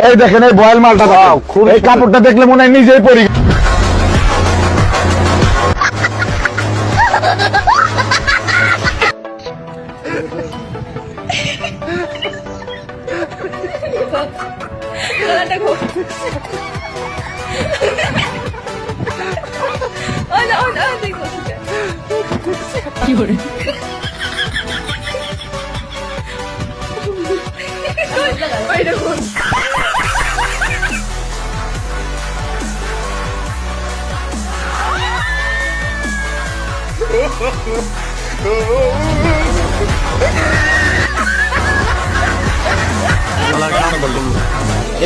এই দেখেন এই বয়েল মালটা, এই কাপড়টা দেখলে মনে হয় নিজেই পরি।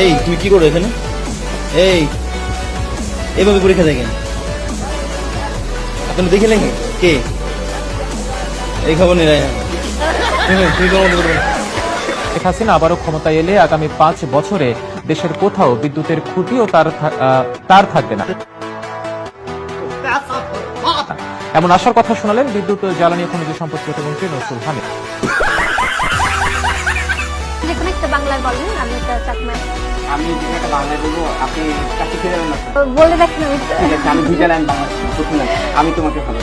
এই তুমি কি করো এখানে? এই এভাবে পরীক্ষা দেখেন আপনি দেখলেন কে? এই খবর নেই শেখ হাসিনা আবারও ক্ষমতায় এলে আগামী 5 বছরে দেশের কোথাও বিদ্যুতের খুঁটিও তার থাকবে না, এমন আশার কথা শোনালেন বিদ্যুৎ ও জ্বালানি ও খনিজ সম্পদ প্রতিমন্ত্রী নসরুল হামিদ। যেকোনো একটা বাংলায় বলেন, আমি একটা চাকমা। আমি যেকোনো একটা বাংলায় বলবো, আপনি চাকরি খেয়ে যাবেন না? বলে দেখেন। আমি ঠিক আছে, আমি দুইটা লাইন বাংলা প্রথম লাইন, আমি তোমাকে ভালো।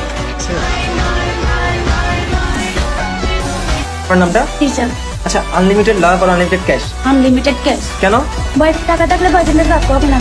আপনার নামটা? টিচার। আচ্ছা, আনলিমিটেড লাভ আর আনলিমিটেড ক্যাশ? Unlimited cash. কেন? বয়সে টাকা থাকলে বয়ফ্রেন্ডের রাখতে হবে না।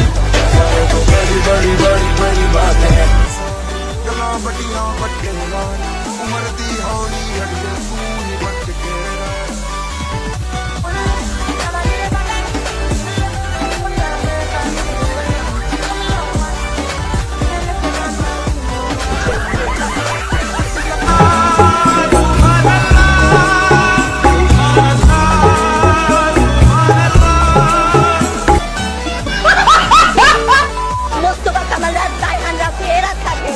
মোস্তফা কামালরা দায়হানরা ফেরা থাকে,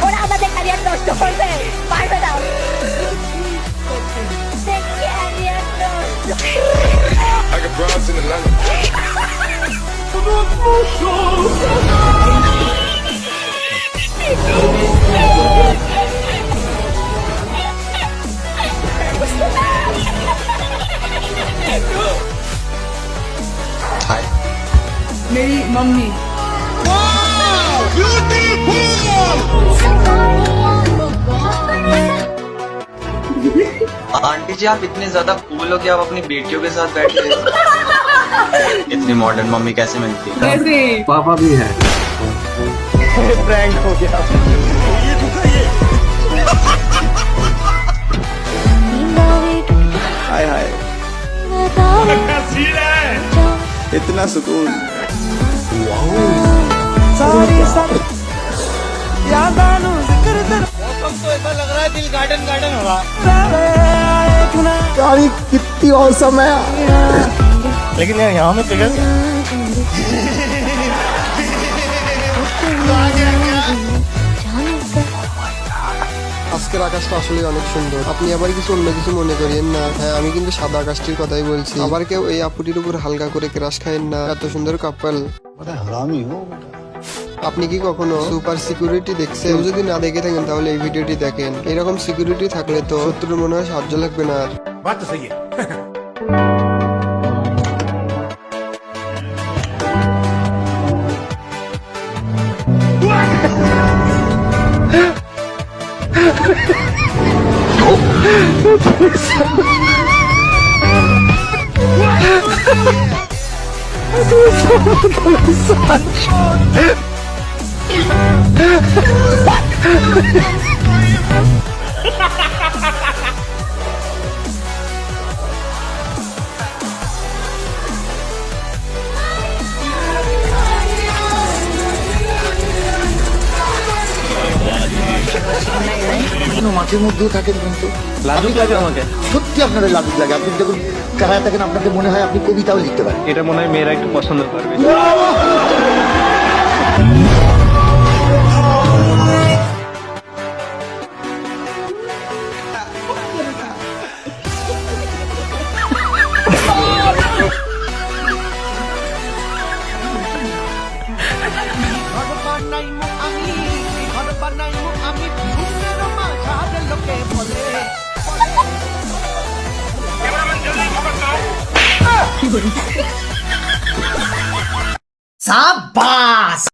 ওরা আমাদের ক্যারিয়ার নষ্ট করবে, পারবে না। ক্যারিয়ার নষ্ট। I got broads in Atlanta. मेरी मम्मी। आंटी जी, आप इतने ज्यादा कूल हो कि आप अपनी बेटियों के साथ बैठे हैं। इतनी मॉडर्न मम्मी कैसे मिलती है? कैसे? पापा भी है। प्रैंक हो गया। हाय हाय, इतना सुकून। यार कितनी औसम है। लेकिन यार यहाँ में फिगर আজকের আকাশটা আসলে অনেক সুন্দর। আপনি আবার কিছু অন্য কিছু মনে করিয়েন না। হ্যাঁ, আমি কিন্তু সাদা আকাশটির কথাই বলছি। আবার কেউ এই আপুটির উপর হালকা করে ক্রাশ খায়েন না। এত সুন্দর কাপল। আপনি কি কখনো সুপার সিকিউরিটি দেখছেন? কেউ যদি না দেখে থাকেন তাহলে এই ভিডিওটি দেখেন। এরকম সিকিউরিটি থাকলে তো শত্রুর মনে হয় সাহায্য লাগবে না আর। মাঠের মধ্যেও থাকেন কিন্তু লাজুক লাগে আমাকে। সত্যি আপনাদের লাজুক লাগে। আপনি যখন চালায় থাকেন আপনাদের মনে হয় আপনি কবিতাও লিখতে পারেন। এটা মনে হয় মেয়েরা একটু পছন্দ করবে। সাবাস